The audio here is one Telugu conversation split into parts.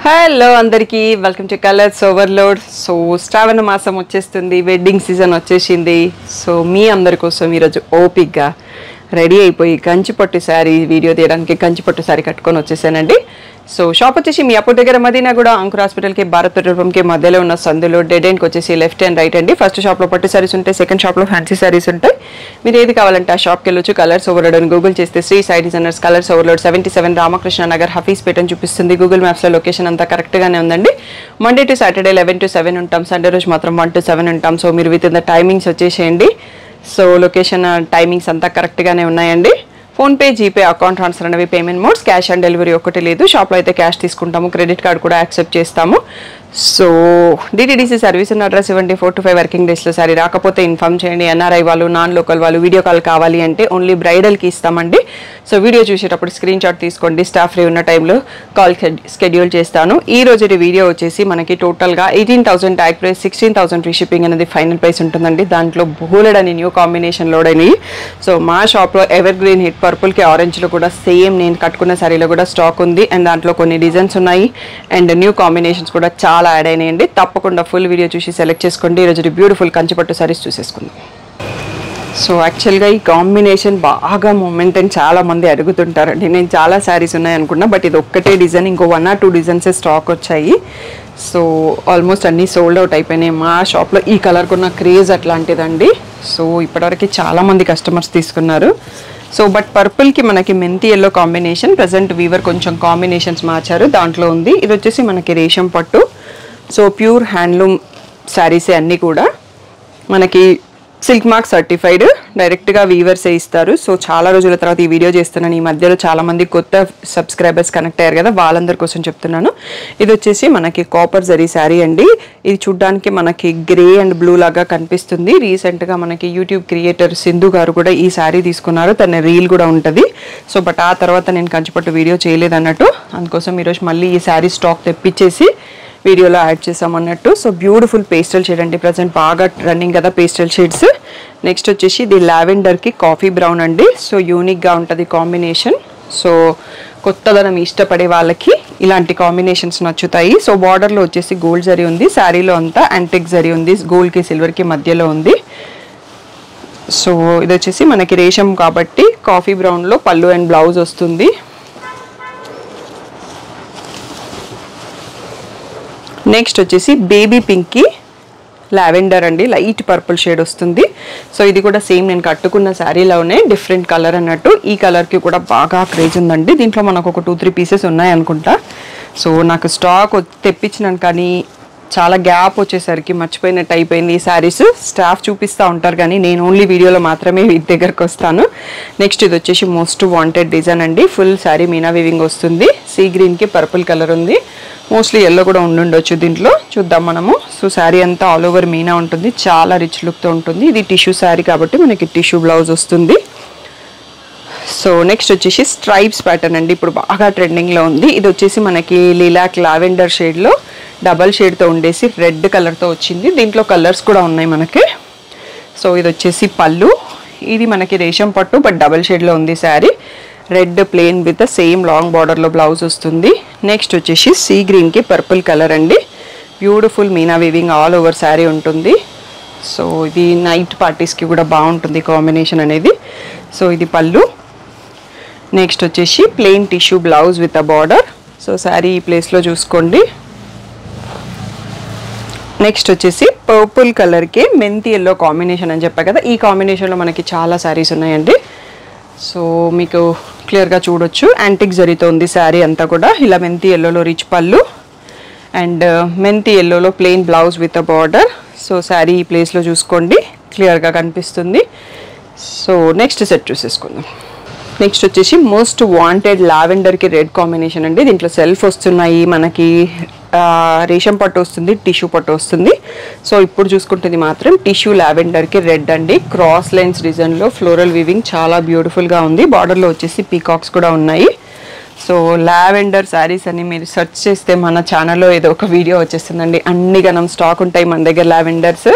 హలో అందరికీ welcome to Colors Overload. So Shravana మాసం వచ్చేస్తుంది, వెడ్డింగ్ సీజన్ వచ్చేసింది. సో మీ అందరి కోసం ఈరోజు ఓపిక్గా రెడీ అయిపోయి కంచిపట్టు శారీ వీడియో తీయడానికి కంచిపట్టు శారీ కట్టుకొని వచ్చేసానండి. సో షాప్ వచ్చేసి మీ అప్పుడు దగ్గర మదీనా కూడా అంకుర్ హాస్పిటల్కి భారత్ పెట్రోల్ పంప్కి మధ్యలో ఉన్న సందులో డెడ్ ఎండ్కి వచ్చేసి లెఫ్ట్ అండ్ రైట్ అండి. ఫస్ట్ షాప్లో పట్టు శారీస్ ఉంటాయి, సెకండ్ షాప్లో ఫ్యాన్సీ శారీస్ ఉంటాయి. మీరు ఏది కావాలంటే ఆ షాప్కి వెళ్ళొచ్చు. కలర్స్ ఓవర్లోడ్ అని గూగుల్ చేస్తే Sri Sai Designers Colors Overload 77 Ramakrishna Nagar Hafeezpet అని చూపిస్తుంది. గూగుల్ మ్యాప్స్లో లొకేషన్ అంతా కరెక్ట్గానే ఉందండి. మండే టు సాటర్డే 11 to 7 ఉంటాం, సండే రోజు మాత్రం 1 to 7 ఉంటాం. సో మీరు విత్ ఇన్ ద టైమింగ్స్ వచ్చేసేయండి. సో లొకేషన్ టైమింగ్స్ అంతా కరెక్ట్గానే ఉన్నాయండి. ఫోన్పే, జీపే, అకౌంట్ ట్రాన్స్ఫర్ అనేవి payment modes. Cash on delivery ఒకటి లేదు. షాప్లో అయితే క్యాష్ తీసుకుంటాము, క్రెడిట్ కార్డ్ కూడా యాక్సెప్ట్ చేస్తాము. సో డిటీడీసీ సర్వీస్ ఉన్న అడ్రస్ ఇవ్వండి. 4 to 5 వర్కింగ్ డేస్లో సారీ రాకపోతే ఇన్ఫామ్ చేయండి. ఎన్ఆర్ఐ వాళ్ళు, నాన్ లోకల్ వాళ్ళు వీడియో కాల్ కావాలి అంటే ఓన్లీ బ్రైడల్కి ఇస్తామండి. సో వీడియో చూసేటప్పుడు స్క్రీన్ షాట్ తీసుకోండి. స్టాఫ్ ఫ్రీ ఉన్న టైంలో కాల్ షెడ్యూల్ చేస్తాను. ఈ రోజు వీడియో వచ్చేసి మనకి టోటల్గా 18,000 ట్యాగ్ ప్రైస్, 16,000 ఫ్రీ షిప్పింగ్ అనేది ఫైనల్ ప్రైస్ ఉంటుందండి. దాంట్లో బోలెడని న్యూ కాంబినేషన్ లోడ్ అయినాయి. సో మా షాప్లో ఎవర్ గ్రీన్ హిట్ పర్పుల్కి ఆరెంజ్లో కూడా సేమ్ నేను కట్టుకున్న శారీలో కూడా స్టాక్ ఉంది. అండ్ దాంట్లో కొన్ని డిజైన్స్ ఉన్నాయి అండ్ న్యూ కాంబినేషన్స్ కూడా చాలా యాడ్ అయినాయండి. తప్పకుండా ఫుల్ వీడియో చూసి సెలెక్ట్ చేసుకోండి. ఈరోజు బ్యూటిఫుల్ కంచిపట్టు సారీస్ చూసేసుకుందాం. సో యాక్చువల్గా ఈ కాంబినేషన్ బాగా మూమెంట్ అని చాలా మంది అడుగుతుంటారండి. నేను చాలా శారీస్ ఉన్నాయి అనుకున్నా, బట్ ఇది ఒక్కటే డిజైన్, ఇంకో 1 or 2 డిజైన్సే స్టాక్ వచ్చాయి. సో ఆల్మోస్ట్ అన్నీ సోల్డ్ అవుట్ అయిపోయినాయి. మా షాప్లో ఈ కలర్కి ఉన్న క్రేజ్ అట్లాంటిదండి. సో ఇప్పటివరకు చాలామంది కస్టమర్స్ తీసుకున్నారు. సో బట్ పర్పుల్కి మనకి మెంతి ఎల్లో కాంబినేషన్, ప్రజెంట్ వీవర్ కొంచెం కాంబినేషన్స్ మార్చారు, దాంట్లో ఉంది. ఇది వచ్చేసి మనకి రేషం పట్టు. సో ప్యూర్ హ్యాండ్లూమ్ శారీసే అన్నీ కూడా మనకి సిల్క్ మార్క్ సర్టిఫైడ్, డైరెక్ట్గా వీవర్సే ఇస్తారు. సో చాలా రోజుల తర్వాత ఈ వీడియో చేస్తున్నాను. ఈ మధ్యలో చాలామంది కొత్త సబ్స్క్రైబర్స్ కనెక్ట్ అయ్యారు కదా, వాళ్ళందరి కోసం చెప్తున్నాను. ఇది వచ్చేసి మనకి కాపర్ జరీ శారీ అండి. ఇది చూడ్డానికి మనకి గ్రే అండ్ బ్లూ లాగా కనిపిస్తుంది. రీసెంట్గా మనకి యూట్యూబ్ క్రియేటర్ సింధు గారు కూడా ఈ శారీ తీసుకున్నారు, తన రీల్ కూడా ఉంటుంది. సో బట్ ఆ తర్వాత నేను కంచిపట్టు వీడియో చేయలేదు అన్నట్టు, అందుకోసం ఈరోజు మళ్ళీ ఈ శారీ స్టాక్ తెప్పించేసి వీడియోలో యాడ్ చేసామన్నట్టు. సో బ్యూటిఫుల్ పేస్టల్ షేడ్ అండి, ప్రజెంట్ బాగా రన్నింగ్ కదా పేస్టల్ షేడ్స్. నెక్స్ట్ వచ్చేసి ఇది లావెండర్కి కాఫీ బ్రౌన్ అండి. సో యూనిక్గా ఉంటుంది కాంబినేషన్. సో కొత్తదనం ఇష్టపడే వాళ్ళకి ఇలాంటి కాంబినేషన్స్ నచ్చుతాయి. సో బార్డర్లో వచ్చేసి గోల్డ్ జరీ ఉంది, శారీలో అంతా యాంటిక్ జరీ ఉంది, గోల్డ్కి సిల్వర్కి మధ్యలో ఉంది. సో ఇది వచ్చేసి మనకి రేషం కాబట్టి కాఫీ బ్రౌన్లో పళ్ళు అండ్ బ్లౌజ్ వస్తుంది. నెక్స్ట్ వచ్చేసి బేబీ పింక్కి లావెండర్ అండి, లైట్ పర్పుల్ షేడ్ వస్తుంది. సో ఇది కూడా సేమ్ నేను కట్టుకున్న శారీలోనే డిఫరెంట్ కలర్ అన్నట్టు. ఈ కలర్కి కూడా బాగా క్రేజ్ ఉందండి. దీంట్లో మనకు ఒక 2-3 పీసెస్ ఉన్నాయి అనుకుంటా. సో నాకు స్టాక్ తెప్పించినాను కానీ చాలా గ్యాప్ వచ్చేసరికి మర్చిపోయినట్టు అయిపోయింది. ఈ శారీస్ స్టాఫ్ చూపిస్తూ ఉంటారు కానీ నేను ఓన్లీ వీడియోలో మాత్రమే వీటి దగ్గరకు వస్తాను. నెక్స్ట్ ఇది వచ్చేసి మోస్ట్ వాంటెడ్ డిజైన్ అండి. ఫుల్ శారీ మీనా వీవింగ్ వస్తుంది. సీ గ్రీన్కి పర్పుల్ కలర్ ఉంది, మోస్ట్లీ ఎల్లో కూడా ఉండుండొచ్చు దీంట్లో, చూద్దాం మనము. సో శారీ అంతా ఆల్ ఓవర్ మీనా ఉంటుంది, చాలా రిచ్ లుక్తో ఉంటుంది. ఇది టిష్యూ శారీ కాబట్టి మనకి టిష్యూ బ్లౌజ్ వస్తుంది. సో నెక్స్ట్ వచ్చేసి స్ట్రైప్స్ ప్యాటర్న్ అండి, ఇప్పుడు బాగా ట్రెండింగ్లో ఉంది. ఇది వచ్చేసి మనకి లిలాక్ లావెండర్ షేడ్లో డబల్ షేడ్తో ఉండేసి రెడ్ కలర్తో వచ్చింది. దీంట్లో కలర్స్ కూడా ఉన్నాయి మనకి. సో ఇది వచ్చేసి పళ్ళు, ఇది మనకి రేషం పట్టు బట్ డబల్ షేడ్లో ఉంది sari. Red plain with same long బార్డర్లో బ్లౌజ్ వస్తుంది. నెక్స్ట్ వచ్చేసి సీ గ్రీన్కి పర్పుల్ కలర్ అండి, beautiful Meena weaving all over sari ఉంటుంది. సో ఇది నైట్ పార్టీస్కి కూడా బాగుంటుంది కాంబినేషన్ అనేది. సో ఇది పళ్ళు. నెక్స్ట్ వచ్చేసి plain tissue blouse with a border. So sari ఈ ప్లేస్లో చూసుకోండి. నెక్స్ట్ వచ్చేసి పర్పుల్ కలర్కి మెంతి ఎల్లో కాంబినేషన్ అని చెప్పా కదా, ఈ కాంబినేషన్లో మనకి చాలా శారీస్ ఉన్నాయండి. సో మీకు క్లియర్గా చూడొచ్చు, యాంటిక్ జరీతో ఉంది శారీ అంతా కూడా. ఇలా మెంతి ఎల్లోలో రిచ్ పళ్ళు అండ్ మెంతి ఎల్లోలో plain blouse with a border. So sari ఈ ప్లేస్లో చూసుకోండి, క్లియర్గా కనిపిస్తుంది. సో నెక్స్ట్ సెట్ చూసేసుకుందాం. నెక్స్ట్ వచ్చేసి మోస్ట్ వాంటెడ్ లావెండర్కి రెడ్ కాంబినేషన్ అండి. దీంట్లో సెల్ఫ్ వస్తున్నాయి, మనకి రేషం పట్టు వస్తుంది, టిష్యూ పట్టు వస్తుంది. సో ఇప్పుడు చూసుకుంటుంది మాత్రం టిష్యూ లావెండర్కి రెడ్ అండి. క్రాస్ లైన్స్ డిజైన్లో ఫ్లోరల్ వీవింగ్ చాలా బ్యూటిఫుల్గా ఉంది. బార్డర్లో వచ్చేసి పీకాక్స్ కూడా ఉన్నాయి. సో లావెండర్ శారీస్ అని మీరు సెర్చ్ చేస్తే మన ఛానల్లో ఏదో ఒక వీడియో వచ్చేస్తుందండి. అన్ని గనం స్టాక్ ఉంటాయి మన దగ్గర లావెండర్స్.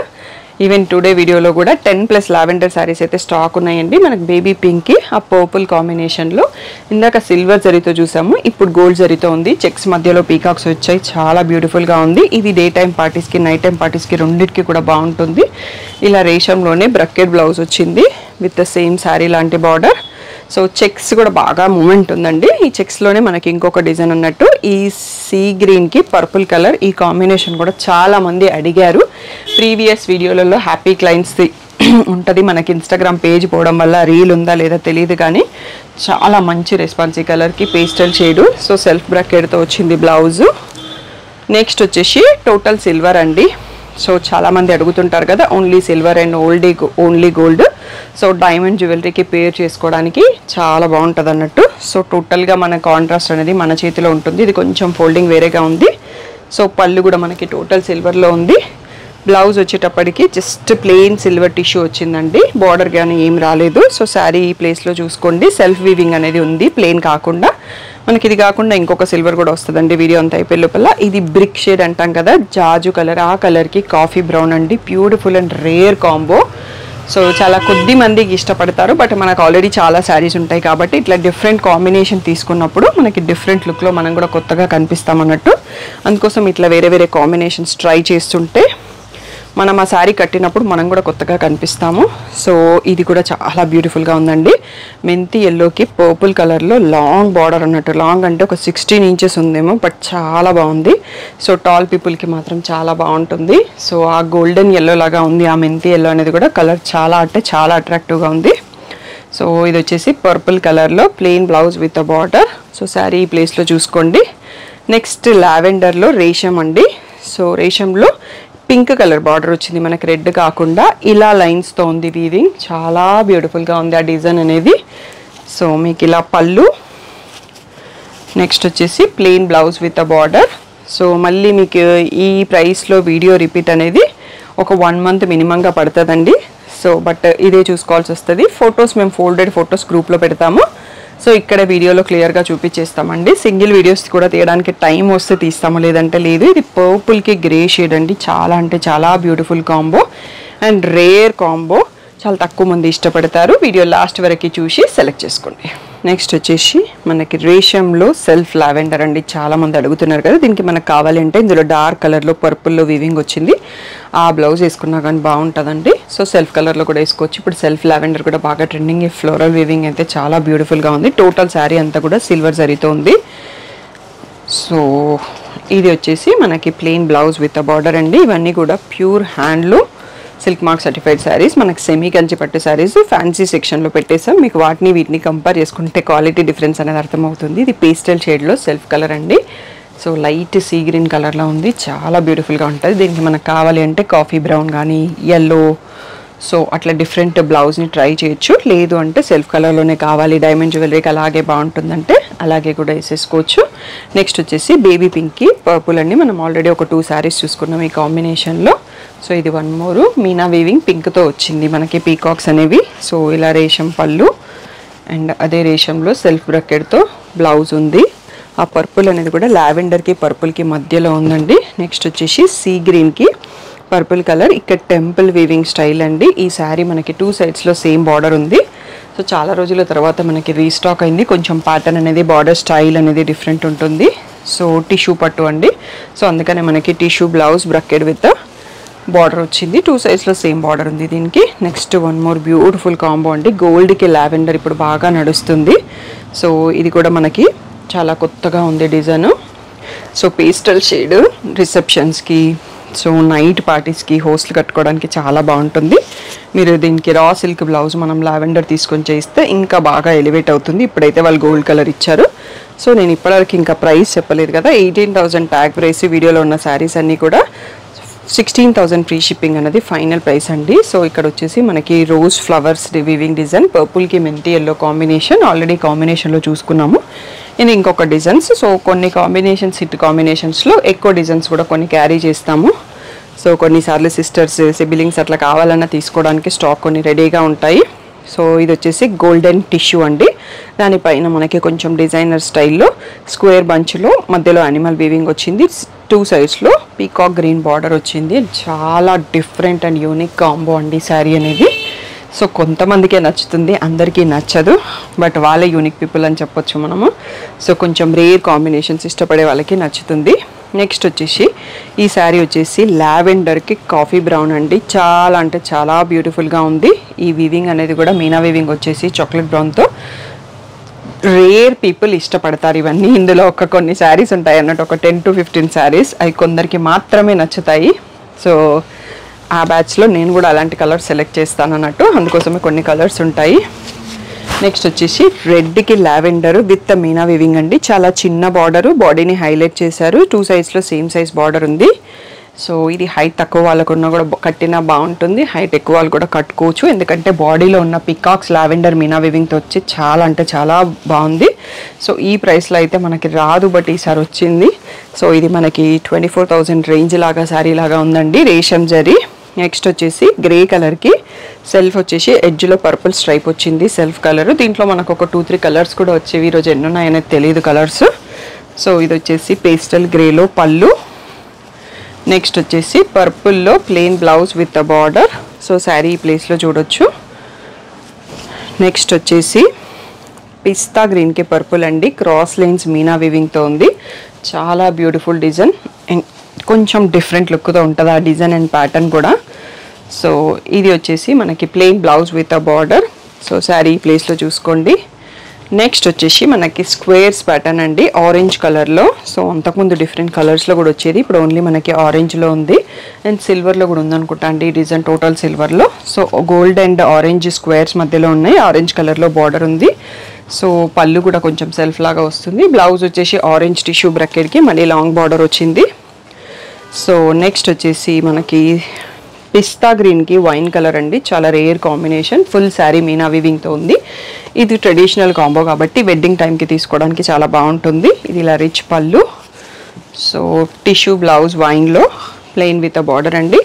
ఈవెన్ టుడే వీడియోలో కూడా 10+ లావెండర్ శారీస్ అయితే స్టాక్ ఉన్నాయండి. మనకు బేబీ పింక్కి ఆ పర్పుల్ కాంబినేషన్లో, ఇందాక సిల్వర్ జరీతో చూసాము, ఇప్పుడు గోల్డ్ జరీతో ఉంది. చెక్స్ మధ్యలో పీకాక్స్ వచ్చాయి, చాలా బ్యూటిఫుల్గా ఉంది. ఇది డే టైం పార్టీస్కి నైట్ టైం పార్టీస్కి రెండింటికి కూడా బాగుంటుంది. ఇలా రేషంలోనే బ్రకెట్ బ్లౌజ్ వచ్చింది విత్ ద సేమ్ శారీ లాంటి బార్డర్. సో చెక్స్ కూడా బాగా మూమెంట్ ఉందండి. ఈ చెక్స్లోనే మనకి ఇంకొక డిజైన్ ఉన్నట్టు ఈ సీ గ్రీన్కి పర్పుల్ కలర్, ఈ కాంబినేషన్ కూడా చాలామంది అడిగారు ప్రీవియస్ వీడియోలలో. హ్యాపీ క్లయింట్స్ది ఉంటుంది మనకి ఇన్స్టాగ్రామ్ పేజ్ పోవడం వల్ల, రీల్ ఉందా లేదా తెలియదు కానీ చాలా మంచి రెస్పాన్స్. ఈ కలర్కి పేస్టల్ షేడు. సో సెల్ఫ్ బ్రాకెట్తో వచ్చింది బ్లౌజు. నెక్స్ట్ వచ్చేసి టోటల్ సిల్వర్ అండి. సో చాలామంది అడుగుతుంటారు కదా only silver and only gold. So diamond జ్యువెలరీకి పేర్ చేసుకోవడానికి చాలా బాగుంటుంది అన్నట్టు. సో టోటల్గా మన కాంట్రాస్ట్ అనేది మన చేతిలో ఉంటుంది. ఇది కొంచెం ఫోల్డింగ్ వేరేగా ఉంది. సో పళ్ళు కూడా మనకి టోటల్ సిల్వర్లో ఉంది. బ్లౌజ్ వచ్చేటప్పటికి జస్ట్ ప్లెయిన్ సిల్వర్ టిష్యూ వచ్చిందండి, బార్డర్ కానీ ఏం రాలేదు. సో శారీ ఈ ప్లేస్లో చూసుకోండి, సెల్ఫ్ వీవింగ్ అనేది ఉంది, ప్లెయిన్ కాకుండా. మనకి ఇది కాకుండా ఇంకొక సిల్వర్ కూడా వస్తుందండి వీడియో అంతా అయిపోయే లోపల. ఇది బ్రిక్ షేడ్ అంటాం కదా, జాజు కలర్, ఆ కలర్కి కాఫీ బ్రౌన్ అండి. Beautiful and rare combo. So చాలా కొద్ది మందికి ఇష్టపడతారు, బట్ మనకు ఆల్రెడీ చాలా శారీస్ ఉంటాయి కాబట్టి ఇట్లా డిఫరెంట్ కాంబినేషన్ తీసుకున్నప్పుడు మనకి డిఫరెంట్ లుక్లో మనం కూడా కొత్తగా కనిపిస్తాం అన్నట్టు. అందుకోసం ఇట్లా వేరే వేరే కాంబినేషన్స్ ట్రై చేస్తుంటే మనం ఆ శారీ కట్టినప్పుడు మనం కూడా కొత్తగా కనిపిస్తాము. సో ఇది కూడా చాలా బ్యూటిఫుల్గా ఉందండి. మెంతి ఎల్లోకి పర్పుల్ కలర్లో లాంగ్ బార్డర్ అన్నట్టు. లాంగ్ అంటే ఒక 16 ఇంచెస్ ఉందేమో, బట్ చాలా బాగుంది. సో టాల్ పీపుల్కి మాత్రం చాలా బాగుంటుంది. సో ఆ గోల్డెన్ ఎల్లో లాగా ఉంది ఆ మెంతి ఎల్లో అనేది కూడా. కలర్ చాలా అంటే చాలా అట్రాక్టివ్గా ఉంది. సో ఇది వచ్చేసి పర్పుల్ కలర్లో plain blouse with a border. So sari ఈ ప్లేస్లో చూసుకోండి. నెక్స్ట్ లావెండర్లో రేషం అండి. సో రేషంలో పింక్ కలర్ బార్డర్ వచ్చింది మనకి, రెడ్ కాకుండా ఇలా లైన్స్తో ఉంది వీవింగ్. చాలా బ్యూటిఫుల్గా ఉంది ఆ డిజైన్ అనేది. సో మీకు ఇలా పళ్ళు, నెక్స్ట్ వచ్చేసి plain blouse with a border. So మళ్ళీ మీకు ఈ ప్రైస్లో వీడియో రిపీట్ అనేది ఒక 1 మంత్ మినిమంగా పడుతుందండి. సో బట్ ఇదే చూసుకోవాల్సి వస్తుంది. ఫొటోస్ మేము ఫోల్డెడ్ ఫొటోస్ గ్రూప్లో పెడతాము. సో ఇక్కడ వీడియోలో క్లియర్గా చూపించేస్తామండి. సింగిల్ వీడియోస్ కూడా తీయడానికి టైం వస్తే తీస్తాము, లేదంటే లేదు. ఇది పర్పుల్కి గ్రే షేడ్ అండి. చాలా అంటే చాలా beautiful combo and rare combo. చాలా తక్కువ మంది ఇష్టపడతారు. వీడియో లాస్ట్ వరకు చూసి సెలెక్ట్ చేసుకోండి. నెక్స్ట్ వచ్చేసి మనకి రేషంలో సెల్ఫ్ లావెండర్ అండి. చాలామంది అడుగుతున్నారు కదా, దీనికి మనకు కావాలంటే ఇందులో డార్క్ కలర్లో పర్పుల్లో వీవింగ్ వచ్చింది. ఆ బ్లౌజ్ వేసుకున్నా కానీ బాగుంటుందండి. సో సెల్ఫ్ కలర్లో కూడా వేసుకోవచ్చు. ఇప్పుడు సెల్ఫ్ లావెండర్ కూడా బాగా ట్రెండింగ్. ఈ ఫ్లోరల్ వీవింగ్ అయితే చాలా బ్యూటిఫుల్గా ఉంది. టోటల్ శారీ అంతా కూడా సిల్వర్ జరీతో ఉంది. సో ఇది వచ్చేసి మనకి plain blouse with a border అండి. ఇవన్నీ కూడా pure handloom silk mark certified saris. మనకి సెమీ కంచి పట్టు శారీస్ ఫ్యాన్సీ సెక్షన్లో పెట్టేసాం. మీకు వీటిని కంపేర్ చేసుకుంటే క్వాలిటీ డిఫరెన్స్ అనేది అర్థమవుతుంది. ఇది పేస్టల్ షేడ్లో సెల్ఫ్ కలర్ అండి. సో లైట్ సీ గ్రీన్ కలర్లో ఉంది. చాలా బ్యూటిఫుల్గా ఉంటుంది. దీనికి మనకు కావాలి అంటే కాఫీ బ్రౌన్ కానీ ఎల్లో, సో అట్లా డిఫరెంట్ బ్లౌజ్ని ట్రై చేయొచ్చు. లేదు అంటే సెల్ఫ్ కలర్లోనే కావాలి, డైమండ్ జ్యువెలరీకి అలాగే బాగుంటుందంటే అలాగే కూడా వేసేసుకోవచ్చు. నెక్స్ట్ వచ్చేసి బేబీ పింక్కి పర్పుల్ అండి. మనం ఆల్రెడీ ఒక 2 శారీస్ చూసుకున్నాం ఈ కాంబినేషన్లో. సో ఇది 1 మోర్ మీనా వీవింగ్ పింక్తో వచ్చింది మనకి పీకాక్స్ అనేవి. సో ఇలా రేషం పళ్ళు అండ్ అదే రేషంలో సెల్ఫ్ బ్రాకెట్తో బ్లౌజ్ ఉంది. ఆ పర్పుల్ అనేది కూడా లావెండర్కి పర్పుల్కి మధ్యలో ఉందండి. నెక్స్ట్ వచ్చేసి సీ గ్రీన్కి పర్పుల్ కలర్. ఇక్కడ టెంపుల్ వీవింగ్ స్టైల్ అండి. ఈ శారీ మనకి 2 సైడ్స్లో సేమ్ బార్డర్ ఉంది. సో చాలా రోజుల తర్వాత మనకి రీస్టాక్ అయింది. కొంచెం ప్యాటర్న్ అనేది, బార్డర్ స్టైల్ అనేది డిఫరెంట్ ఉంటుంది. సో టిష్యూ పట్టు అండి. సో అందుకనే మనకి tissue blouse bracket with border వచ్చింది. 2 సైడ్స్లో సేమ్ బార్డర్ ఉంది దీనికి. నెక్స్ట్ 1 మోర్ బ్యూటిఫుల్ కాంబో అండి. గోల్డ్కి లావెండర్ ఇప్పుడు బాగా నడుస్తుంది. సో ఇది కూడా మనకి చాలా కొత్తగా ఉంది డిజైన్. సో పేస్టల్ షేడ్ రిసెప్షన్స్కి, సో నైట్ పార్టీస్కి, హోస్ట్లు కట్టుకోవడానికి చాలా బాగుంటుంది. మీరు దీనికి రా సిల్క్ బ్లౌజ్ మనం లావెండర్ తీసుకొని చేస్తే ఇంకా బాగా ఎలివేట్ అవుతుంది. ఇప్పుడైతే వాళ్ళు గోల్డ్ కలర్ ఇచ్చారు. సో నేను ఇప్పటివరకు ఇంకా ప్రైస్ చెప్పలేదు కదా, 18,000 ట్యాగ్ ప్రైస్. వీడియోలో ఉన్న శారీస్ అన్నీ కూడా 16,000 ఫ్రీ షిప్పింగ్ అనేది ఫైనల్ ప్రైస్ అండి. సో ఇక్కడ వచ్చేసి మనకి రోజ్ ఫ్లవర్స్ వీవింగ్ డిజైన్, పర్పుల్కి మెంతి ఎల్లో కాంబినేషన్ ఆల్రెడీ కాంబినేషన్లో చూసుకున్నాము. ఇది ఇంకొక డిజైన్స్. సో కొన్ని కాంబినేషన్స్, హిట్ కాంబినేషన్స్లో ఎక్కువ డిజైన్స్ కూడా కొన్ని క్యారీ చేస్తాము. సో కొన్నిసార్లు సిస్టర్స్, సిబ్లింగ్స్ అట్లా కావాలన్నా తీసుకోవడానికి స్టాక్ కొన్ని రెడీగా ఉంటాయి. సో ఇది వచ్చేసి గోల్డెన్ టిష్యూ అండి. దానిపైన మనకి కొంచెం డిజైనర్ స్టైల్లో స్క్వేర్ బంచ్లో మధ్యలో యానిమల్ వీవింగ్ వచ్చింది. 2 సైడ్స్లో పీకాక్ గ్రీన్ బార్డర్ వచ్చింది. చాలా డిఫరెంట్ అండ్ యూనిక్ కాంబో అండి శారీ అనేది. సో కొంతమందికే నచ్చుతుంది, అందరికీ నచ్చదు, బట్ వాళ్ళే యూనిక్ పీపుల్ అని చెప్పొచ్చు మనము. సో కొంచెం రేర్ కాంబినేషన్స్ ఇష్టపడే వాళ్ళకి నచ్చుతుంది. నెక్స్ట్ వచ్చేసి ఈ శారీ వచ్చేసి లావెండర్కి కాఫీ బ్రౌన్ అండి. చాలా అంటే చాలా బ్యూటిఫుల్గా ఉంది. ఈ వీవింగ్ అనేది కూడా మీనా వీవింగ్ వచ్చేసి చాక్లెట్ బ్రౌన్తో. రేర్ పీపుల్ ఇష్టపడతారు ఇవన్నీ. ఇందులో కొన్ని శారీస్ ఉంటాయి అన్నట్టు, ఒక 10 to 15 శారీస్, అవి కొందరికి మాత్రమే నచ్చుతాయి. సో ఆ బ్యాచ్లో నేను కూడా అలాంటి కలర్స్ సెలెక్ట్ చేస్తాను అన్నట్టు, అందుకోసమే కొన్ని కలర్స్ ఉంటాయి. నెక్స్ట్ వచ్చేసి రెడ్కి లావెండర్ విత్ మీనా వీవింగ్ అండి. చాలా చిన్న బార్డరు, బాడీని హైలైట్ చేశారు. 2 సైడ్స్లో సేమ్ సైజ్ బార్డర్ ఉంది. సో ఇది హైట్ తక్కువ వాళ్ళకున్నా కూడా కట్టినా బాగుంటుంది, హైట్ ఎక్కువ వాళ్ళు కూడా కట్టుకోవచ్చు. ఎందుకంటే బాడీలో ఉన్న పికాక్స్ లావెండర్ మీనా వీవింగ్తో వచ్చి చాలా అంటే చాలా బాగుంది. సో ఈ ప్రైస్లో అయితే మనకి రాదు, బట్ ఈసారి వచ్చింది. సో ఇది మనకి 24,000 రేంజ్ లాగా శారీ లాగా ఉందండి, రేషం జరీ. నెక్స్ట్ వచ్చేసి గ్రే కలర్కి సెల్ఫ్ వచ్చేసి ఎడ్జ్లో పర్పుల్ స్ట్రైప్ వచ్చింది, సెల్ఫ్ కలర్. దీంట్లో మనకు ఒక 2-3 కలర్స్ కూడా వచ్చేవి, ఈరోజు ఎన్ని ఉన్నాయనేది తెలియదు కలర్స్. సో ఇది వచ్చేసి పేస్టల్ గ్రేలో పళ్ళు. నెక్స్ట్ వచ్చేసి పర్పుల్లో plain blouse with a border. So sari ఈ ప్లేస్లో చూడొచ్చు. నెక్స్ట్ వచ్చేసి పిస్తా గ్రీన్కి పర్పుల్ అండి, క్రాస్ లైన్స్ మీనా వీవింగ్తో ఉంది. చాలా బ్యూటిఫుల్ డిజైన్, కొంచెం డిఫరెంట్ లుక్తో ఉంటుంది ఆ డిజైన్ అండ్ ప్యాటర్న్ కూడా. సో ఇది వచ్చేసి మనకి plain blouse with a border. So sari ఈ ప్లేస్లో చూసుకోండి. నెక్స్ట్ వచ్చేసి మనకి స్క్వేర్స్ ప్యాటర్న్ అండి, ఆరెంజ్ కలర్లో. సో అంతకుముందు డిఫరెంట్ కలర్స్లో కూడా వచ్చేది, ఇప్పుడు ఓన్లీ మనకి ఆరెంజ్లో ఉంది అండ్ సిల్వర్లో కూడా ఉందనుకుంటా అండి ఈ డిజైన్, టోటల్ సిల్వర్లో. So gold and orange squares మధ్యలో ఉన్నాయి, ఆరెంజ్ కలర్లో బార్డర్ ఉంది. సో పళ్ళు కూడా కొంచెం సెల్ఫ్ లాగా వస్తుంది. బ్లౌజ్ వచ్చేసి ఆరెంజ్ టిష్యూ బ్రకెట్కి మళ్ళీ లాంగ్ బార్డర్ వచ్చింది. సో నెక్స్ట్ వచ్చేసి మనకి పిస్తా గ్రీన్కి వైన్ కలర్ అండి, చాలా రేర్ కాంబినేషన్. ఫుల్ శారీ మీనా వీవింగ్తో ఉంది. ఇది ట్రెడిషనల్ కాంబో కాబట్టి వెడ్డింగ్ టైంకి తీసుకోవడానికి చాలా బాగుంటుంది. ఇది ఇలా రిచ్ పళ్ళు. సో టిష్యూ బ్లౌజ్ వైన్లో ప్లెయిన్ విత్ అ బార్డర్ అండి.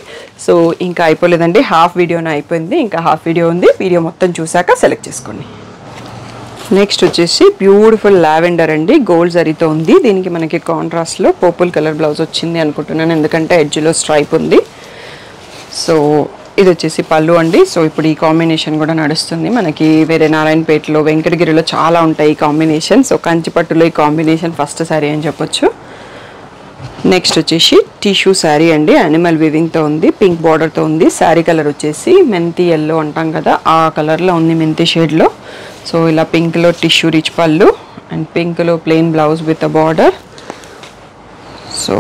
సో ఇంకా అయిపోలేదండి, హాఫ్ వీడియోనే అయిపోయింది, ఇంకా హాఫ్ వీడియో ఉంది. వీడియో మొత్తం చూసాక సెలెక్ట్ చేసుకోండి. నెక్స్ట్ వచ్చేసి బ్యూటిఫుల్ లావెండర్ అండి, గోల్డ్ జరీతో ఉంది. దీనికి మనకి కాంట్రాస్ట్లో పర్పుల్ కలర్ బ్లౌజ్ వచ్చింది అనుకుంటున్నాను, ఎందుకంటే ఎడ్జ్లో స్ట్రైప్ ఉంది. సో ఇది వచ్చేసి పళ్ళు అండి. సో ఇప్పుడు ఈ కాంబినేషన్ కూడా నడుస్తుంది మనకి వేరే నారాయణపేటలో, వెంకటగిరిలో చాలా ఉంటాయి ఈ కాంబినేషన్. సో కంచిపట్టులో ఈ కాంబినేషన్ ఫస్ట్ శారీ అని చెప్పొచ్చు. నెక్స్ట్ వచ్చేసి టిష్యూ శారీ అండి, యానిమల్ వీవింగ్తో ఉంది, పింక్ బార్డర్తో ఉంది. శారీ కలర్ వచ్చేసి మెంతి ఎల్లో అంటాం కదా, ఆ కలర్లో ఉంది, మెంతి షేడ్లో. సో ఇలా పింక్లో టిష్యూ రిచ్ పళ్ళు అండ్ పింక్లో plain blouse with a border. So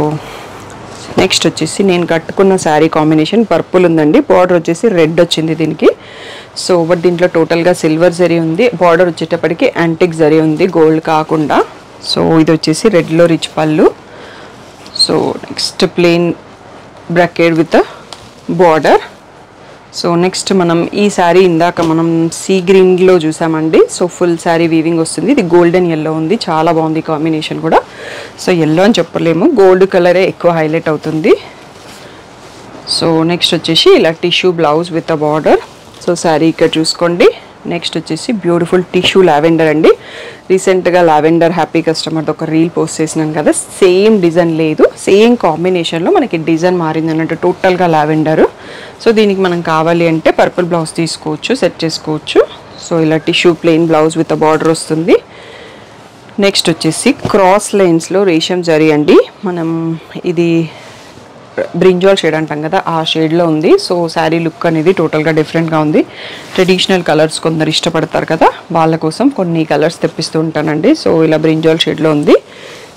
next వచ్చేసి నేను కట్టుకున్న శారీ కాంబినేషన్ పర్పుల్ ఉందండి, బార్డర్ వచ్చేసి రెడ్ వచ్చింది దీనికి. సో బట్ దీంట్లో టోటల్గా సిల్వర్ జరీ ఉంది, బార్డర్ వచ్చేటప్పటికి యాంటిక్ జరీ ఉంది, గోల్డ్ కాకుండా. సో ఇది వచ్చేసి రెడ్లో రిచ్ పళ్ళు. So next plain bracket with border. So next మనం ఈ శారీ ఇందాక మనం సీ గ్రీన్లో చూసామండి. సో ఫుల్ శారీ వీవింగ్ వస్తుంది, ఇది గోల్డెన్ ఎల్లో ఉంది, చాలా బాగుంది కాంబినేషన్ కూడా. సో ఎల్లో అని చెప్పలేము, గోల్డ్ కలరే ఎక్కువ హైలైట్ అవుతుంది. సో నెక్స్ట్ వచ్చేసి ఇలా tissue blouse with a border. So sari ఇక్కడ చూసుకోండి. నెక్స్ట్ వచ్చేసి బ్యూటిఫుల్ టిష్యూ లావెండర్ అండి. రీసెంట్గా లావెండర్ హ్యాపీ కస్టమర్ది ఒక రీల్ పోస్ట్ చేసినాం కదా, సేమ్ డిజైన్ లేదు, సేమ్ కాంబినేషన్లో మనకి డిజైన్ మారింది అన్నట్టు, టోటల్గా లావెండర్. సో దీనికి మనం కావాలి అంటే పర్పుల్ బ్లౌజ్ తీసుకోవచ్చు, సెట్ చేసుకోవచ్చు. సో ఇలా tissue plain blouse with a border వస్తుంది. నెక్స్ట్ వచ్చేసి క్రాస్ లైన్స్లో రేషం జరీ అండి, మనం ఇది బ్రింజాల్ షేడ్ అంటాం కదా, ఆ షేడ్లో ఉంది. సో శారీ లుక్ అనేది టోటల్గా డిఫరెంట్గా ఉంది. ట్రెడిషనల్ కలర్స్ కొందరు ఇష్టపడతారు కదా, వాళ్ళ కోసం కొన్ని కలర్స్ తెప్పిస్తూ ఉంటానండి. సో ఇలా బ్రింజాల్ షేడ్లో ఉంది.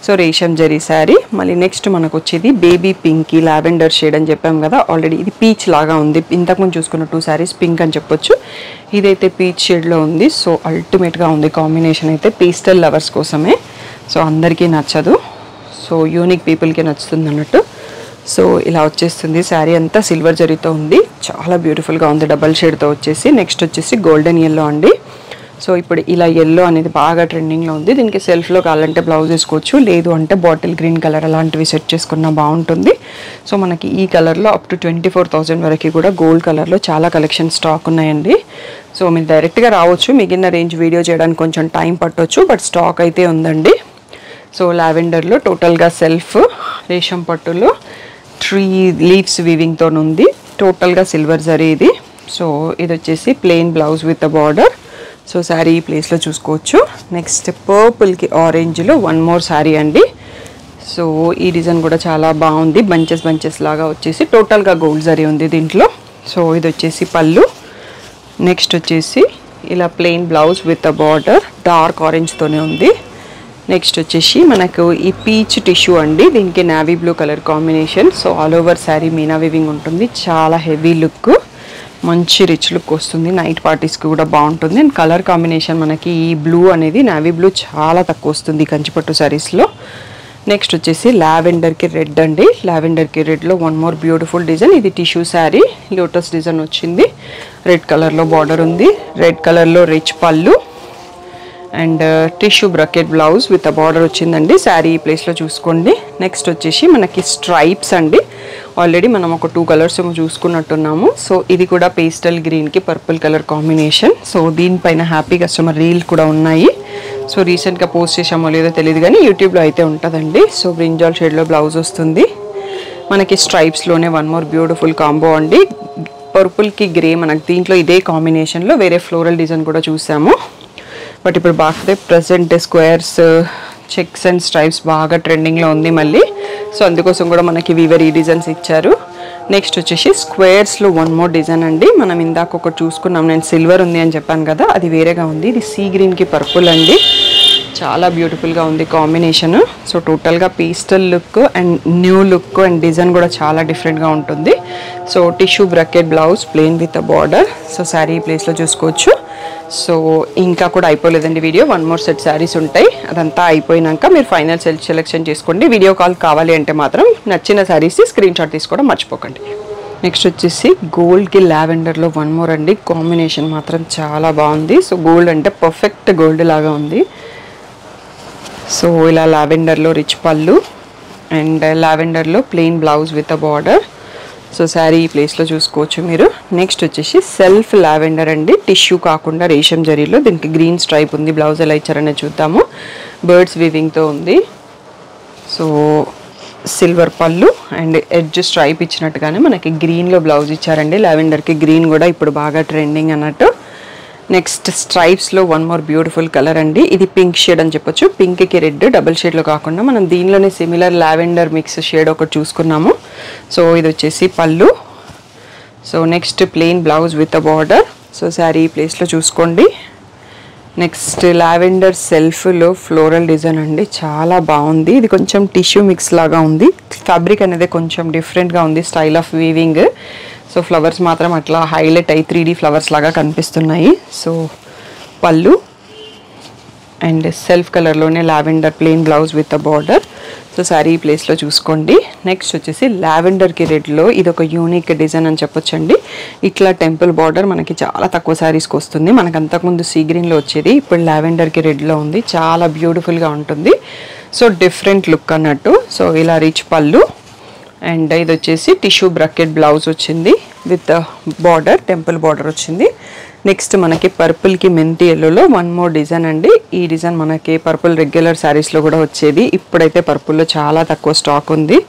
సో రేషం జరీ శారీ. మళ్ళీ నెక్స్ట్ మనకు వచ్చేది బేబీ పింకీ లావెండర్ షేడ్ అని చెప్పాం కదా ఆల్రెడీ, ఇది పీచ్ లాగా ఉంది. ఇంతకుముందు చూసుకున్న 2 శారీస్ పింక్ అని చెప్పొచ్చు, ఇదైతే పీచ్ షేడ్లో ఉంది. సో అల్టిమేట్గా ఉంది కాంబినేషన్ అయితే, పేస్టల్ లవర్స్ కోసమే. సో అందరికీ నచ్చదు, సో యూనిక్ పీపుల్కి నచ్చుతుంది అన్నట్టు. సో ఇలా వచ్చేస్తుంది శారీ అంతా, సిల్వర్ జరీతో ఉంది, చాలా బ్యూటిఫుల్గా ఉంది, డబల్ షేడ్తో వచ్చేసి. నెక్స్ట్ వచ్చేసి గోల్డెన్ ఎల్లో అండి. సో ఇప్పుడు ఇలా ఎల్లో అనేది బాగా ట్రెండింగ్లో ఉంది. దీనికి సెల్ఫ్లో కావాలంటే బ్లౌజ్ వేసుకోవచ్చు, లేదు అంటే బాటిల్ గ్రీన్ కలర్ అలాంటివి సెట్ చేసుకున్నా బాగుంటుంది. సో మనకి ఈ కలర్లో అప్ టు 24,000 వరకు కూడా గోల్డ్ కలర్లో చాలా కలెక్షన్ స్టాక్ ఉన్నాయండి. సో మీరు డైరెక్ట్గా రావచ్చు, మిగిలిన రేంజ్ వీడియో చేయడానికి కొంచెం టైం పట్టవచ్చు, బట్ స్టాక్ అయితే ఉందండి. సో లావెండర్లో టోటల్గా సెల్ఫ్, రేషం పట్టులో 3 లీవ్స్ వీవింగ్తో ఉంది, టోటల్గా సిల్వర్ జరీ ఇది. సో ఇది వచ్చేసి plain blouse with a border. So sari ఈ ప్లేస్లో చూసుకోవచ్చు. నెక్స్ట్ పర్పుల్కి ఆరెంజ్లో 1 మోర్ శారీ అండి. సో ఈ డిజైన్ కూడా చాలా బాగుంది, బంచెస్ లాగా వచ్చేసి టోటల్గా గోల్డ్ జరీ ఉంది దీంట్లో. సో ఇది వచ్చేసి పళ్ళు. నెక్స్ట్ వచ్చేసి ఇలా plain blouse with a border, dark ఆరెంజ్తోనే ఉంది. నెక్స్ట్ వచ్చేసి మనకు ఈ పీచ్ టిష్యూ అండి, దీనికి navy blue colour combination. So all over sari మీనా వీవింగ్ ఉంటుంది, చాలా హెవీ లుక్, మంచి రిచ్ లుక్ వస్తుంది, నైట్ పార్టీస్కి కూడా బాగుంటుంది. అండ్ కలర్ కాంబినేషన్ మనకి ఈ బ్లూ అనేది నావీ బ్లూ చాలా తక్కువ వస్తుంది కంచిపట్టు శారీస్లో. నెక్స్ట్ వచ్చేసి లావెండర్కి రెడ్ అండి, లావెండర్కి రెడ్లో 1 మోర్ బ్యూటిఫుల్ డిజైన్. ఇది టిష్యూ శారీ, లోటస్ డిజైన్ వచ్చింది, రెడ్ కలర్లో బార్డర్ ఉంది, రెడ్ కలర్లో రిచ్ పళ్ళు and tissue bracket blouse with a border వచ్చిందండి. శారీ ఈ ప్లేస్లో చూసుకోండి. నెక్స్ట్ వచ్చేసి మనకి స్ట్రైప్స్ అండి, ఆల్రెడీ మనం ఒక 2 కలర్స్ చూసుకున్నట్టున్నాము. సో ఇది కూడా పేస్టల్ గ్రీన్కి పర్పుల్ కలర్ కాంబినేషన్. సో దీనిపైన హ్యాపీ కస్టమర్ రీల్ కూడా ఉన్నాయి. సో రీసెంట్గా పోస్ట్ చేసామో లేదో తెలియదు కానీ యూట్యూబ్లో అయితే ఉంటుందండి. సో బ్రింజాల్ షేడ్లో బ్లౌజ్ వస్తుంది మనకి, స్ట్రైప్స్లోనే 1 మోర్ బ్యూటిఫుల్ కాంబో అండి. పర్పుల్కి గ్రే మనకి దీంట్లో ఇదే కాంబినేషన్లో వేరే ఫ్లోరల్ డిజైన్ కూడా చూసాము. బట్ ఇప్పుడు బాగా present squares, checks and stripes బాగా ట్రెండింగ్లో ఉంది మళ్ళీ. సో అందుకోసం కూడా మనకి వీవర్ ఈ డిజైన్స్ ఇచ్చారు. నెక్స్ట్ వచ్చేసి స్క్వేర్స్లో 1 మోర్ డిజైన్ అండి. మనం ఇందాక ఒకటి చూసుకున్నాం, నేను సిల్వర్ ఉంది అని చెప్పాను కదా, అది వేరేగా ఉంది. ఇది సీ గ్రీన్కి పర్పుల్ అండి, చాలా బ్యూటిఫుల్గా ఉంది కాంబినేషన్. సో టోటల్గా pastel look and new look and design కూడా చాలా డిఫరెంట్గా ఉంటుంది. So tissue bracket blouse plain with a border. So sari ఈ ప్లేస్లో చూసుకోవచ్చు. సో ఇంకా కూడా అయిపోలేదండి వీడియో, 1 మోర్ సెట్ శారీస్ ఉంటాయి. అదంతా అయిపోయినాక మీరు ఫైనల్ సెలెక్షన్ చేసుకోండి. వీడియో కాల్ కావాలి అంటే మాత్రం నచ్చిన శారీస్ స్క్రీన్ షాట్ తీసుకోవడం మర్చిపోకండి. నెక్స్ట్ వచ్చేసి గోల్డ్కి లావెండర్లో 1 మోర్ అండి, కాంబినేషన్ మాత్రం చాలా బాగుంది. సో గోల్డ్ అంటే పర్ఫెక్ట్ గోల్డ్ లాగా ఉంది. సో ఇలా లావెండర్లో రిచ్ పళ్ళు అండ్ లావెండర్లో plain blouse with a border. So sari ఈ ప్లేస్లో చూసుకోవచ్చు మీరు. నెక్స్ట్ వచ్చేసి సెల్ఫ్ లావెండర్ అండి, టిష్యూ కాకుండా రేషం జరీలో, దీనికి గ్రీన్ స్ట్రైప్ ఉంది. బ్లౌజ్ ఎలా ఇచ్చారనేది చూద్దాము. బర్డ్స్ వీవింగ్తో ఉంది. సో సిల్వర్ పళ్ళు అండ్ ఎడ్జ్ స్ట్రైప్ ఇచ్చినట్టుగానే మనకి గ్రీన్లో బ్లౌజ్ ఇచ్చారండి. లావెండర్కి గ్రీన్ కూడా ఇప్పుడు బాగా ట్రెండింగ్ అన్నట్టు. నెక్స్ట్ స్ట్రైప్స్లో 1 మోర్ బ్యూటిఫుల్ కలర్ అండి, ఇది పింక్ షేడ్ అని చెప్పొచ్చు. పింక్కి రెడ్ డబుల్ షేడ్లో కాకుండా మనం దీనిలోనే సిమిలర్ లావెండర్ మిక్స్ షేడ్ ఒకటి చూసుకున్నాము. సో ఇది వచ్చేసి పళ్ళు. So next plain blouse with a border. So sari ఈ ప్లేస్లో చూసుకోండి. నెక్స్ట్ లావెండర్ సెల్ఫ్లో ఫ్లోరల్ డిజైన్ అండి, చాలా బాగుంది. ఇది కొంచెం టిష్యూ మిక్స్ లాగా ఉంది, ఫ్యాబ్రిక్ అనేది కొంచెం డిఫరెంట్గా ఉంది, style of weaving. So flowers మాత్రం అట్లా హైలైట్ అయ్యి 3D ఫ్లవర్స్ లాగా కనిపిస్తున్నాయి. సో పళ్ళు అండ్ సెల్ఫ్ కలర్లోనే lavender plain blouse with a border. So sari ఈ ప్లేస్లో చూసుకోండి. నెక్స్ట్ వచ్చేసి లావెండర్కి రెడ్లో ఇది ఒక యూనిక్ డిజైన్ అని చెప్పొచ్చండి. ఇట్లా టెంపుల్ బార్డర్ మనకి చాలా తక్కువ శారీస్కి వస్తుంది. మనకు అంతకుముందు సీ గ్రీన్లో వచ్చేది, ఇప్పుడు లావెండర్కి రెడ్లో ఉంది, చాలా బ్యూటిఫుల్గా ఉంటుంది. సో డిఫరెంట్ లుక్ అన్నట్టు. సో ఇలా రిచ్ పళ్ళు అండ్ ఇది వచ్చేసి టిష్యూ బ్రకెట్ బ్లౌజ్ వచ్చింది విత్ బార్డర్, టెంపుల్ బార్డర్ వచ్చింది. నెక్స్ట్ మనకి పర్పుల్కి మెంతి ఎల్లోలో 1 మోర్ డిజైన్ అండి. ఈ డిజైన్ మనకి పర్పుల్ రెగ్యులర్ శారీస్లో కూడా వచ్చేది, ఇప్పుడైతే పర్పుల్లో చాలా తక్కువ స్టాక్ ఉంది.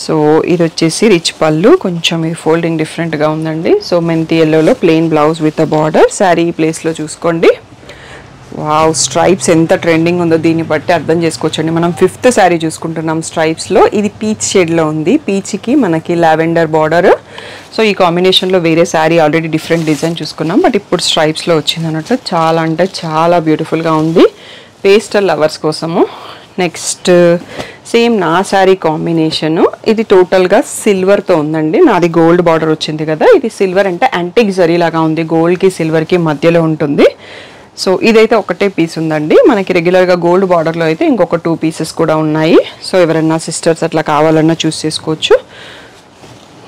సో ఇది వచ్చేసి రిచ్ పళ్ళు, కొంచెం ఈ ఫోల్డింగ్ డిఫరెంట్గా ఉందండి. సో మెంతి ఎల్లోలో plain blouse with a border. Sari ఈ ప్లేస్లో చూసుకోండి. వావ్, స్ట్రైప్స్ ఎంత ట్రెండింగ్ ఉందో దీన్ని బట్టి అర్థం చేసుకోవచ్చండి. మనం 5th శారీ చూసుకుంటున్నాం స్ట్రైప్స్లో. ఇది పీచ్ షేడ్లో ఉంది, పీచ్కి మనకి లావెండర్ బార్డర్. సో ఈ కాంబినేషన్లో వేరే శారీ ఆల్రెడీ డిఫరెంట్ డిజైన్ చూసుకున్నాం, బట్ ఇప్పుడు స్ట్రైప్స్లో వచ్చింది అన్నట్టు. చాలా అంటే చాలా బ్యూటిఫుల్గా ఉంది పేస్టల్ లవర్స్ కోసము. నెక్స్ట్ సేమ్ నా శారీ కాంబినేషను, ఇది టోటల్గా సిల్వర్తో ఉందండి. నాది గోల్డ్ బార్డర్ వచ్చింది కదా, ఇది సిల్వర్ అంటే యాంటిక్ జరీ లాగా ఉంది, గోల్డ్కి సిల్వర్కి మధ్యలో ఉంటుంది. సో ఇదైతే ఒకటే పీస్ ఉందండి. మనకి రెగ్యులర్గా గోల్డ్ బార్డర్లో అయితే ఇంకొక 2 పీసెస్ కూడా ఉన్నాయి. సో ఎవరైనా సిస్టర్స్ అట్లా కావాలన్నా చూస్ చేసుకోవచ్చు.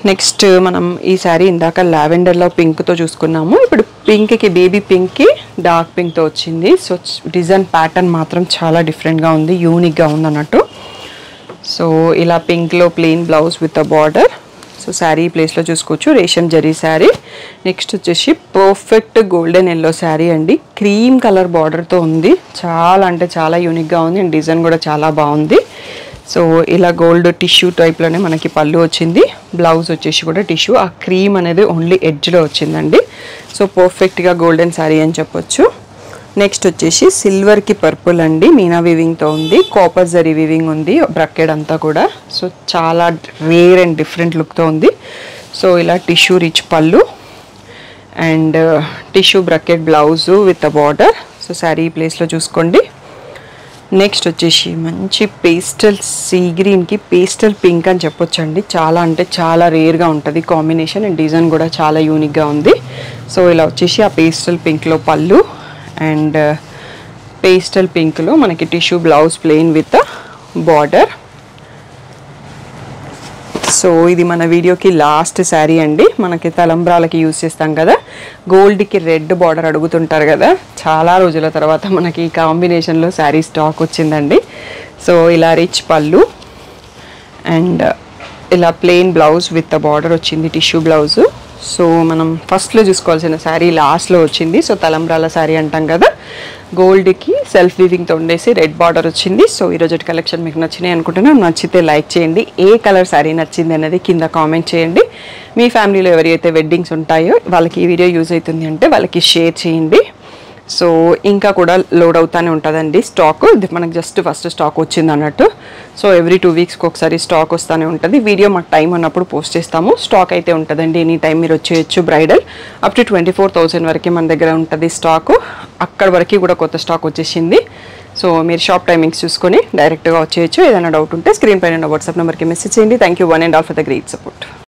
నెక్స్ట్ మనం ఈ శారీ ఇందాక లావెండర్లో పింక్తో చూసుకున్నాము, ఇప్పుడు పింక్కి బేబీ పింక్కి డార్క్ పింక్తో వచ్చింది. సో డిజైన్ ప్యాటర్న్ మాత్రం చాలా డిఫరెంట్గా ఉంది, యూనిక్గా ఉంది అన్నట్టు. సో ఇలా పింక్లో plain blouse with a border. So sari ప్లేస్లో చూసుకోవచ్చు, రేషం జరీ శారీ. నెక్స్ట్ వచ్చేసి పర్ఫెక్ట్ గోల్డెన్ ఎల్లో శారీ అండి, క్రీమ్ కలర్ బార్డర్తో ఉంది. చాలా అంటే చాలా యూనిక్గా ఉంది అండ్ డిజైన్ కూడా చాలా బాగుంది. సో ఇలా గోల్డ్ టిష్యూ టైప్లోనే మనకి పళ్ళు వచ్చింది. బ్లౌజ్ వచ్చేసి కూడా టిష్యూ, ఆ క్రీమ్ అనేది ఓన్లీ ఎడ్జ్లో వచ్చిందండి. సో పర్ఫెక్ట్గా గోల్డెన్ శారీ అని చెప్పొచ్చు. నెక్స్ట్ వచ్చేసి సిల్వర్కి పర్పుల్ అండి, మీనా వివింగ్తో ఉంది, కాపర్ జరీ వివింగ్ ఉంది బ్రకెడ్ అంతా కూడా. సో చాలా రేర్ అండ్ డిఫరెంట్ లుక్తో ఉంది. సో ఇలా టిష్యూ రిచ్ పళ్ళు and tissue bracket blouse with a border. So sari ప్లేస్లో చూసుకోండి. నెక్స్ట్ వచ్చేసి మంచి పేస్టల్ సీ గ్రీన్కి పేస్టల్ పింక్ అని చెప్పొచ్చండి. చాలా అంటే చాలా రేర్గా ఉంటుంది కాంబినేషన్ అండ్ డిజైన్ కూడా చాలా యూనిక్గా ఉంది. సో ఇలా వచ్చేసి ఆ పేస్టల్ పింక్లో పళ్ళు అండ్ పేస్టల్ పింక్లో మనకి tissue blouse plain with border. So ఇది మన వీడియోకి లాస్ట్ శారీ అండి. మనకి తలంబ్రాలకి యూజ్ చేస్తాం కదా, గోల్డ్కి రెడ్ బార్డర్ అడుగుతుంటారు కదా, చాలా రోజుల తర్వాత మనకి ఈ కాంబినేషన్లో శారీ స్టాక్ వచ్చిందండి. సో ఇలా రిచ్ పళ్ళు అండ్ ఇలా ప్లెయిన్ బ్లౌజ్ విత్ బార్డర్ వచ్చింది, టిష్యూ బ్లౌజు. సో మనం ఫస్ట్లో చూసుకోవాల్సిన శారీ లాస్ట్లో వచ్చింది. సో తలంబ్రాల శారీ అంటాం కదా, గోల్డ్కి సెల్ఫ్ వీవింగ్తో ఉండేసి రెడ్ బార్డర్ వచ్చింది. సో ఈరోజు కలెక్షన్ మీకు నచ్చినాయి అనుకుంటున్నాను. నచ్చితే లైక్ చేయండి, ఏ కలర్ శారీ నచ్చింది అనేది కింద కామెంట్ చేయండి. మీ ఫ్యామిలీలో ఎవరైతే వెడ్డింగ్స్ ఉంటాయో వాళ్ళకి ఈ వీడియో యూజ్ అవుతుంది అంటే వాళ్ళకి షేర్ చేయండి. సో ఇంకా కూడా లోడ్ అవుతానే ఉంటుందండి స్టాక్. ఇది మనకు జస్ట్ ఫస్ట్ స్టాక్ వచ్చింది అన్నట్టు. సో ఎవ్రీ 2 వీక్స్కి ఒకసారి స్టాక్ వస్తూనే ఉంటుంది. వీడియో మాకు టైం ఉన్నప్పుడు పోస్ట్ చేస్తాము. స్టాక్ అయితే ఉంటుందండి, ఎనీ టైం మీరు వచ్చేయచ్చు. బ్రైడల్ అప్ టు 24,000 వరకు మన దగ్గర ఉంటుంది స్టాకు. అక్కడ వరకు కూడా కొత్త స్టాక్ వచ్చేసింది. సో మీరు షాప్ టైమింగ్స్ చూసుకొని డైరెక్ట్గా వచ్చేయచ్చు. ఏదైనా డౌట్ ఉంటే స్క్రీన్ పైన వాట్సాప్ నెంబర్కి మెసేజ్ చేయండి. Thank you one and all for the great support.